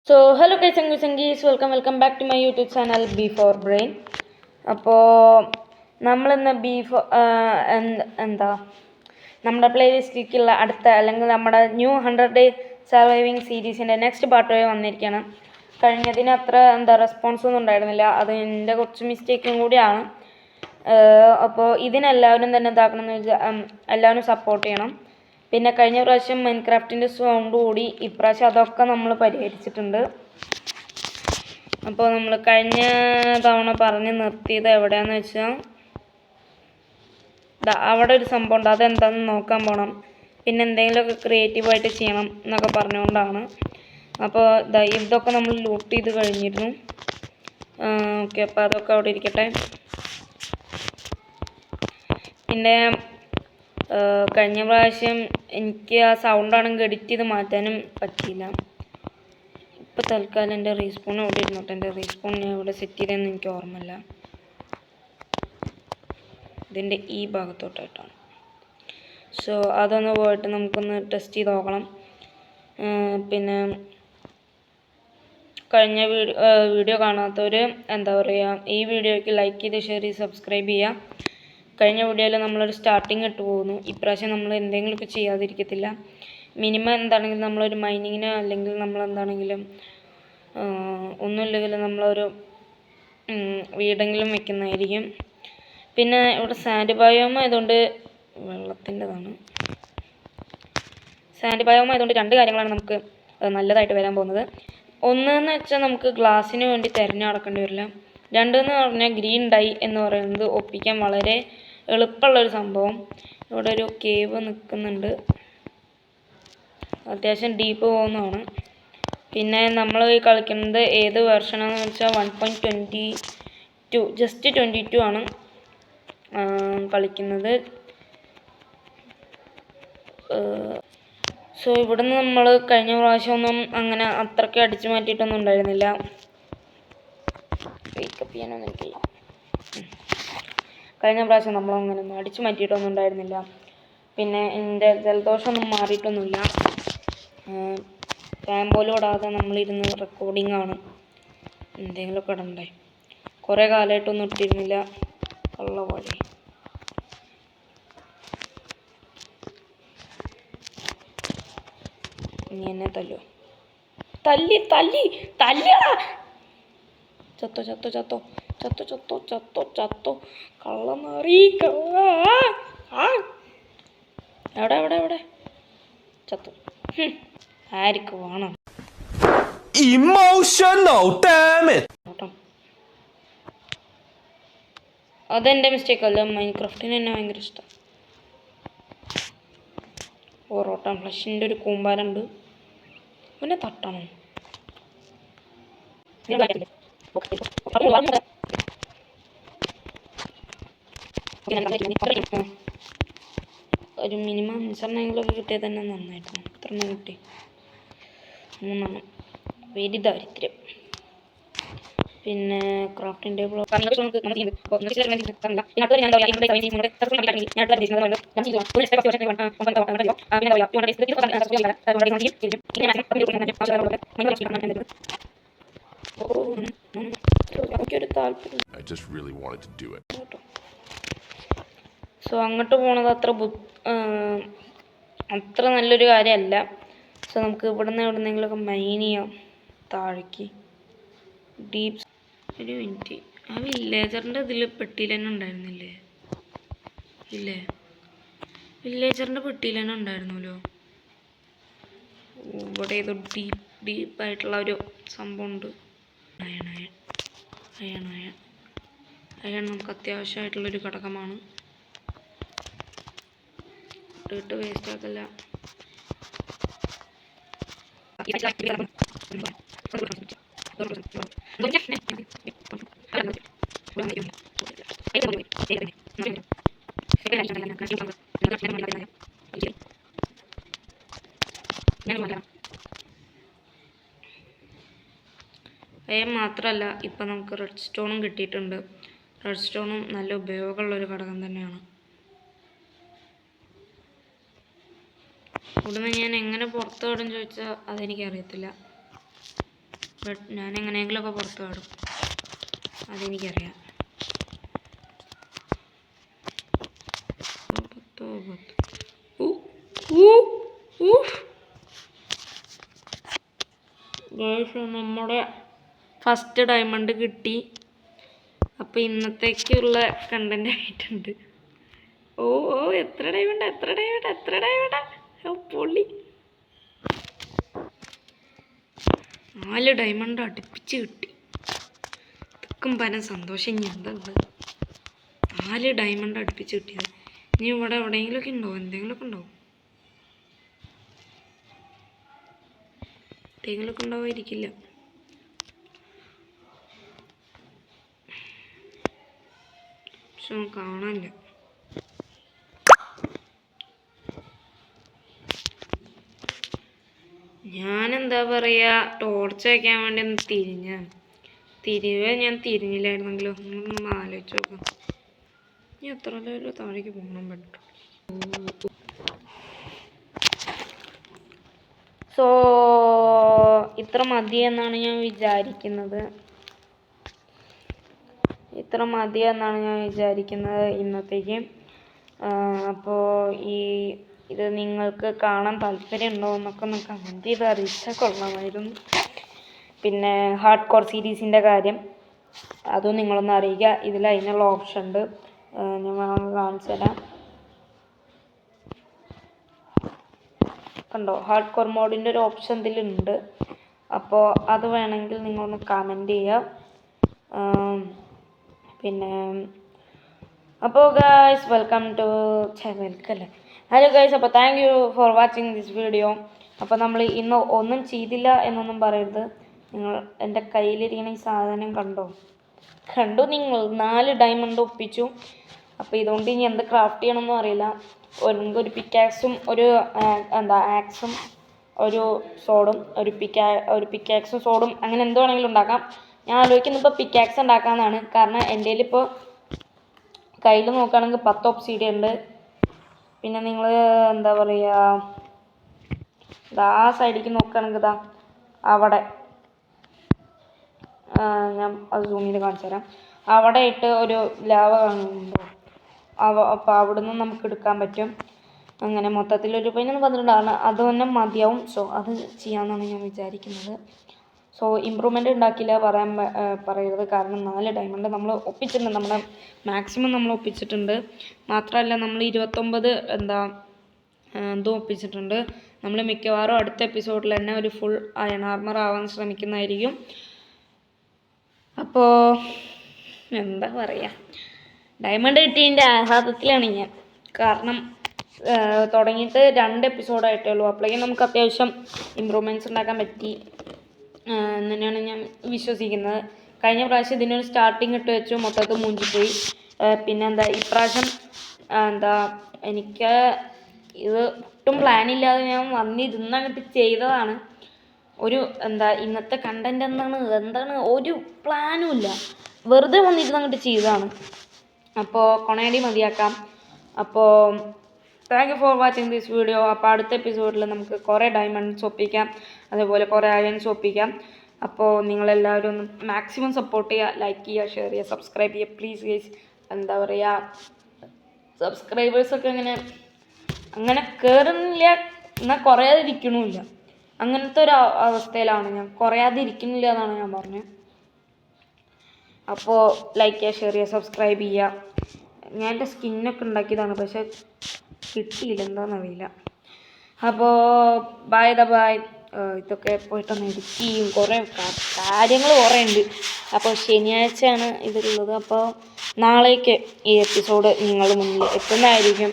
So hello guys and guys, welcome back to my YouTube channel B4 Brain. അപ്പോൾ നമ്മളിന്ന് എന്താ നമ്മുടെ പ്ലേലിസ്റ്റിലേക്കുള്ള അടുത്ത അല്ലെങ്കിൽ നമ്മുടെ ന്യൂ 100 ഡേ സർവൈവിങ് സീരീസിൻ്റെ നെക്സ്റ്റ് പാർട്ട് വരെ വന്നിരിക്കുകയാണ്. കഴിഞ്ഞതിന് അത്ര റെസ്പോൺസ് ഒന്നും ഉണ്ടായിരുന്നില്ല, അത് എൻ്റെ കുറച്ച് മിസ്റ്റേക്കും കൂടിയാണ്. അപ്പോൾ ഇതിനെല്ലാവരും തന്നെ എന്താക്കണമെന്ന് വെച്ചാൽ എല്ലാവരും സപ്പോർട്ട് ചെയ്യണം. പിന്നെ കഴിഞ്ഞ പ്രാവശ്യം മൈൻക്രാഫ്റ്റിൻ്റെ സൗണ്ട് കൂടി, ഇപ്രാവശ്യം അതൊക്കെ നമ്മൾ പരിഹരിച്ചിട്ടുണ്ട്. അപ്പോൾ നമ്മൾ കഴിഞ്ഞ തവണ പറഞ്ഞ് നിർത്തിയത് എവിടെയാണെന്ന് വെച്ചാൽ അവിടെ ഒരു സംഭവം ഉണ്ട്, അതെന്താണെന്ന് നോക്കാൻ പോകണം. പിന്നെ എന്തെങ്കിലുമൊക്കെ ക്രിയേറ്റീവായിട്ട് ചെയ്യണം എന്നൊക്കെ പറഞ്ഞുകൊണ്ടാണ്. അപ്പോൾ ഇതൊക്കെ നമ്മൾ ലൂട്ട് ചെയ്ത് കഴിഞ്ഞിരുന്നു. ഓക്കെ, അപ്പോൾ അതൊക്കെ അവിടെ ഇരിക്കട്ടെ. പിന്നെ കഴിഞ്ഞ പ്രാവശ്യം എനിക്ക് ആ സൗണ്ടാണെങ്കിൽ എഡിറ്റ് ചെയ്ത് മാറ്റാനും പറ്റിയില്ല. ഇപ്പോൾ തൽക്കാലം എൻ്റെ റീസ്പോൺ അവിടെ ഇരുന്നോട്ടെ. എൻ്റെ റീസ്പോൺ ഞാൻ ഇവിടെ സെറ്റ് ചെയ്തതെന്ന് എനിക്ക് ഓർമ്മയില്ല. ഇതിൻ്റെ ഈ ഭാഗത്തോട്ടായിട്ടാണ്. സോ അതൊന്ന് പോയിട്ട് നമുക്കൊന്ന് ടെസ്റ്റ് ചെയ്ത് നോക്കണം. പിന്നെ കഴിഞ്ഞ വീഡിയോ കാണാത്തവർ എന്താ പറയുക, ഈ വീഡിയോയ്ക്ക് ലൈക്ക് ചെയ്ത് ഷെയർ ചെയ്ത് സബ്സ്ക്രൈബ് ചെയ്യുക. കഴിഞ്ഞ വീഡിയോയിൽ നമ്മളൊരു സ്റ്റാർട്ടിങ് ഇട്ട് പോകുന്നു. ഇപ്രാവശ്യം നമ്മൾ എന്തെങ്കിലുമൊക്കെ ചെയ്യാതിരിക്കത്തില്ല. മിനിമം എന്താണെങ്കിലും നമ്മളൊരു മൈനിങ്ങിനോ അല്ലെങ്കിൽ നമ്മളെന്താണെങ്കിലും ഒന്നുമില്ലെങ്കിൽ നമ്മളൊരു വീടെങ്കിലും വെക്കുന്നതായിരിക്കും. പിന്നെ ഇവിടെ സാൻഡ് ബയോം ആയതുകൊണ്ട് വെള്ളത്തിൻ്റെതാണ്. സാൻഡ് ബയോം ആയതുകൊണ്ട് രണ്ട് കാര്യങ്ങളാണ് നമുക്ക് നല്ലതായിട്ട് വരാൻ പോകുന്നത്. ഒന്നെന്ന് വെച്ചാൽ നമുക്ക് ഗ്ലാസ്സിന് വേണ്ടി തിരഞ്ഞു നടക്കേണ്ടി വരില്ല. രണ്ടെന്ന് പറഞ്ഞാൽ ഗ്രീൻ ഡൈ എന്ന് പറയുന്നത് ഒപ്പിക്കാൻ വളരെ എളുപ്പമുള്ളൊരു സംഭവം. ഇവിടെ ഒരു കേവ് നിൽക്കുന്നുണ്ട്, അത്യാവശ്യം ഡീപ്പ് പോകുന്നതാണ്. പിന്നെ നമ്മൾ കളിക്കുന്നത് ഏത് വെർഷനാണെന്ന് വെച്ചാൽ 1.22 ജസ്റ്റ് 22 ആണ് കളിക്കുന്നത്. സോ ഇവിടുന്ന് നമ്മൾ കഴിഞ്ഞ പ്രാവശ്യമൊന്നും അങ്ങനെ അത്രയ്ക്ക് അടിച്ചു മാറ്റിയിട്ടൊന്നും ഉണ്ടായിരുന്നില്ല. മേക്കപ്പ് ചെയ്യാനൊന്നും എനിക്കില്ല. കഴിഞ്ഞ പ്രാവശ്യം നമ്മളങ്ങനെ അടിച്ചു മാറ്റിയിട്ടൊന്നും ഉണ്ടായിരുന്നില്ല. പിന്നെ എൻ്റെ ജലദോഷമൊന്നും മാറിയിട്ടൊന്നുമില്ല. ഫാൻ പോലും ഇടാതെ നമ്മളിരുന്ന് റെക്കോർഡിംഗ് ആണ്. എന്തെങ്കിലുമൊക്കെ ഇടണ്ടേ. കുറേ കാലമായിട്ടൊന്നും ഇട്ടിരുന്നില്ല, കള്ള പോലെ. ഇനി എന്നെ തല്ലിയടാ. ചത്തോ കള്ളമാറി. എവിടെ ചത്തു. ആർക്ക് വേണം ഇമോഷണൽ ഡാമേജ്? അതെൻ്റെ മിസ്റ്റേക്ക് അല്ല, മൈൻക്രാഫ്റ്റിന് എന്നെ ഭയങ്കര ഇഷ്ടം. റോട്ടം ഫ്ലഷിൻ്റെ ഒരു കൂമ്പാരുണ്ട്, പിന്നെ തട്ടണം. ഒരു മിനിമം 5 കിട്ടിയാൽ തന്നെ നന്നായിരുന്നു. എത്ര കിട്ടി? 3 വെരി ദാരിദ്ര്യം. പിന്നെ ക്രാഫ്റ്റിംഗ് ടേബിൾ സോ അങ്ങോട്ട് പോണത് അത്ര നല്ലൊരു കാര്യമല്ല. സോ നമുക്ക് ഇവിടുന്ന് എവിടെന്നെങ്കിലുമൊക്കെ മൈൻ ചെയ്യാം താഴേക്ക്. ഡീപ്പ് ഒരു മിനിറ്റ്, ആ വില്ലേജറിൻ്റെ ഇതിൽ പെട്ടിയിൽ തന്നെ ഉണ്ടായിരുന്നില്ലേ? ഇല്ലേ, വില്ലേജറിൻ്റെ പെട്ടിയിൽ തന്നെ ഉണ്ടായിരുന്നല്ലോ. ഇവിടെ ഏതോ ഡീപ്പായിട്ടുള്ള ഒരു സംഭവം ഉണ്ട്. അയൺ നമുക്ക് അത്യാവശ്യമായിട്ടുള്ളൊരു ഘടകമാണ്. ഇട്ട് വേസ്റ്റ് ആക്കല്ല. മാത്രമല്ല, ഇപ്പം നമുക്ക് റെഡ് സ്റ്റോണും കിട്ടിയിട്ടുണ്ട്. റെഡ് സ്റ്റോണും നല്ല ഉപയോഗമുള്ളൊരു ഘടകം തന്നെയാണ്. ഇവിടുന്ന് ഞാൻ എങ്ങനെ പുറത്ത് വിടും ചോദിച്ചാൽ അതെനിക്കറിയത്തില്ല. ബട്ട് ഞാൻ എങ്ങനെയെങ്കിലുമൊക്കെ പുറത്ത് പാടും, അതെനിക്കറിയാം. നമ്മുടെ ഫസ്റ്റ് ഡയമണ്ട് കിട്ടി. അപ്പോൾ ഇന്നത്തേക്കുള്ള കണ്ടന്റ് ആയിട്ടുണ്ട്. ഓ ഓ എത്ര ഡയമണ്ടാ പൊള്ളി. 4 ഡയമണ്ട് അടുപ്പിച്ച് കിട്ടി. ഇതൊക്കെ പരം സന്തോഷം. ഇനി എന്താ ഉള്ളത്? 4 ഡയമണ്ട് അടുപ്പിച്ച് കിട്ടിയത്. ഇനി ഇവിടെ എവിടെയെങ്കിലുമൊക്കെ ഉണ്ടാവും, എന്തെങ്കിലുമൊക്കെ ഉണ്ടാവും, എന്തെങ്കിലുമൊക്കെ ഉണ്ടാവാതിരിക്കില്ല. പക്ഷെ കാണാനില്ല. ഞാനെന്താ പറയുക, ടോർച്ച് വയ്ക്കാൻ വേണ്ടി ഒന്ന് ഞാൻ തിരിഞ്ഞില്ലായിരുന്നെങ്കിലോ. നിങ്ങളൊന്ന് ആലോചിച്ച് നോക്കാം. ഇനി എത്ര നേരം താഴേക്ക് പോകണം പറ്റും. സോ ഇത്ര മതിയെന്നാണ് ഞാൻ വിചാരിക്കുന്നത്. ഇന്നത്തേക്ക്. അപ്പോൾ ഇത് നിങ്ങൾക്ക് കാണാൻ താല്പര്യമുണ്ടോ എന്നൊക്കെ ഒന്ന് കമൻറ്റ് ചെയ്ത് അറിയിച്ചാൽ കൊള്ളാമായിരുന്നു. പിന്നെ ഹാർഡ് കോർ സീരീസിൻ്റെ കാര്യം അതും നിങ്ങളൊന്ന് അറിയിക്കുക. ഇതിൽ അതിനുള്ള ഓപ്ഷൻ ഉണ്ട്, ഞാൻ കാണിച്ചു തരാം. കണ്ടോ, ഹാർഡ് കോർ മോഡിൻ്റെ ഒരു ഓപ്ഷൻ ഇതിലുണ്ട്. അപ്പോൾ അത് വേണമെങ്കിൽ നിങ്ങളൊന്ന് കമൻറ്റ് ചെയ്യുക. പിന്നെ അപ്പോൾ ഗൈസ് ഹലോ ഗൈസ്, അപ്പോൾ thank you for watching this video. അപ്പോൾ നമ്മൾ ഇന്ന് ഒന്നും ചെയ്തില്ല എന്നൊന്നും പറയരുത്. നിങ്ങൾ എൻ്റെ കയ്യിലിരിക്കുന്ന ഈ സാധനം കണ്ടു നിങ്ങൾ 4 ഡയമണ്ട് ഒപ്പിച്ചു. അപ്പോൾ ഇതുകൊണ്ട് ഇനി എന്ത് ക്രാഫ്റ്റ് ചെയ്യണമെന്നും അറിയില്ല. ഒരു പിക്കാക്സും ഒരു ആക്സും ഒരു സോഡും ഒരു പിക്കാക്സും സോഡും അങ്ങനെ എന്ത് വേണമെങ്കിലും ഉണ്ടാക്കാം. ഞാൻ ആലോചിക്കുന്നത് ഇപ്പോൾ പിക്കാക്സ് ഉണ്ടാക്കാമെന്നാണ്. കാരണം എൻ്റെ കയ്യിലിപ്പോൾ കയ്യിൽ നോക്കുകയാണെങ്കിൽ 10 ഒബ്സിഡിയൻ ഉണ്ട്. പിന്നെ നിങ്ങൾ എന്താ പറയുക, ആ സൈഡിലേക്ക് നോക്കുകയാണെങ്കിൽ അവിടെ ഞാൻ അത് സൂം ചെയ്ത് കാണിച്ചു തരാം. അവിടെ ഇട്ട് ഒരു ലാവ കാണുന്നുണ്ടോ, അപ്പോൾ അവിടെ നിന്ന് നമുക്ക് എടുക്കാൻ പറ്റും. അങ്ങനെ മൊത്തത്തിലൊരു 12 അത് തന്നെ മതിയാവും. സോ അത് ചെയ്യാമെന്നാണ് ഞാൻ വിചാരിക്കുന്നത്. സോ ഇമ്പ്രൂവ്മെൻ്റ് ഉണ്ടാക്കില്ല പറയരുത്. കാരണം 4 ഡയമണ്ട് നമ്മൾ ഒപ്പിച്ചിട്ടുണ്ട്, നമ്മുടെ മാക്സിമം നമ്മൾ ഒപ്പിച്ചിട്ടുണ്ട്. മാത്രമല്ല നമ്മൾ 29 എന്തോ ഒപ്പിച്ചിട്ടുണ്ട്. നമ്മൾ മിക്കവാറും അടുത്ത എപ്പിസോഡിൽ തന്നെ ഒരു ഫുൾ അയൺ ആർമർ ആവാൻ ശ്രമിക്കുന്നതായിരിക്കും. അപ്പോൾ എന്താ പറയുക, ഡയമണ്ട് കിട്ടിയതിൻ്റെ ആഹ്ലാദത്തിലാണ് ഞാൻ. കാരണം തുടങ്ങിയിട്ട് 2 എപ്പിസോഡായിട്ടേ ഉള്ളൂ. അപ്പോഴേക്കും നമുക്ക് അത്യാവശ്യം ഇമ്പ്രൂവ്മെൻറ്റ്സ് ഉണ്ടാക്കാൻ പറ്റി എന്ന് തന്നെയാണ് ഞാൻ വിശ്വസിക്കുന്നത്. കഴിഞ്ഞ പ്രാവശ്യം ഇതിനൊരു സ്റ്റാർട്ടിങ് ഇട്ട് വെച്ചു, മൊത്തത്തിൽ മൂഞ്ചിപ്പോയി. പിന്നെ ഇപ്രാവശ്യം എനിക്ക് ഇത് ഒട്ടും പ്ലാനില്ലാതെ ഞാൻ വന്നിരുന്നങ്ങോട്ട് ചെയ്തതാണ്. ഒരു ഇന്നത്തെ കണ്ടന്റ് എന്താണ് ഒരു പ്ലാനും ഇല്ല, വെറുതെ വന്നിരുന്നങ്ങോട്ട് ചെയ്തതാണ്. അപ്പോൾ കൊണേടി മതിയാക്കാം. അപ്പോൾ thank you for watching this video. അപ്പോൾ അടുത്ത എപ്പിസോഡിൽ നമുക്ക് കുറേ ഡയമണ്ട്സ് ഒപ്പിക്കാം, അതേപോലെ കുറേ അയൺസ് ഒപ്പിക്കാം. അപ്പോൾ നിങ്ങളെല്ലാവരും ഒന്ന് മാക്സിമം സപ്പോർട്ട് ചെയ്യുക, ലൈക്ക് ചെയ്യുക, ഷെയർ ചെയ്യുക, സബ്സ്ക്രൈബ് ചെയ്യുക പ്ലീസ് ഗൈസ്. എന്താ പറയുക, സബ്സ്ക്രൈബേഴ്സൊക്കെ അങ്ങനെ കയറുന്നില്ല, എന്നാൽ കുറയാതിരിക്കണമില്ല. അങ്ങനത്തെ ഒരു അവസ്ഥയിലാണ് ഞാൻ. കുറയാതിരിക്കുന്നില്ല എന്നാണ് ഞാൻ പറഞ്ഞത്. അപ്പോൾ ലൈക്ക് ചെയ്യുക, ഷെയർ ചെയ്യുക, സബ്സ്ക്രൈബ് ചെയ്യുക. ഞാൻ എൻ്റെ സ്കിന്നൊക്കെ ഉണ്ടാക്കിയതാണ്, പക്ഷെ കിട്ടിയില്ല, എന്താണെന്നറിയില്ല. അപ്പോൾ ബൈ. ഇതൊക്കെ പോയിട്ടൊന്ന് എഡിറ്റ് ചെയ്യും, കുറേ കാര്യങ്ങൾ കുറേ ഉണ്ട്. അപ്പോൾ ശനിയാഴ്ചയാണ് ഇതിലുള്ളത്. അപ്പോൾ നാളേക്ക് ഈ എപ്പിസോഡ് നിങ്ങളുടെ മുന്നിൽ എത്തുന്നതായിരിക്കും.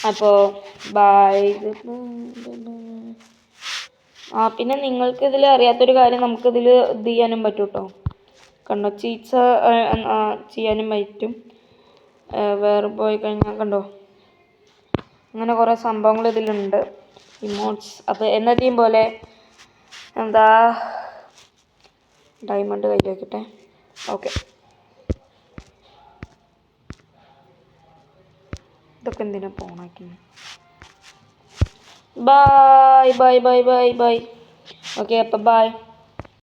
അപ്പോൾ ബൈ. പിന്നെ നിങ്ങൾക്കിതിൽ അറിയാത്തൊരു കാര്യം നമുക്കിതിൽ ഇത് ചെയ്യാനും പറ്റും കേട്ടോ. കണ്ടോ, ചീറ്റ്സ് ചെയ്യാനും പറ്റും. വേറെ പോയി കഴിഞ്ഞാൽ കണ്ടോ, അങ്ങനെ കുറേ സംഭവങ്ങൾ ഇതിലുണ്ട്, ഇമോട്ട്സ്. അപ്പോൾ എന്നത്തെയും പോലെ ഡയമണ്ട് കയ്യിൽ വയ്ക്കട്ടെ. ഓക്കെ, ഇതൊക്കെ എന്തിനാ ഫോണാക്കുന്നത്? ബൈ. ഓക്കെ, അപ്പോൾ ബൈ.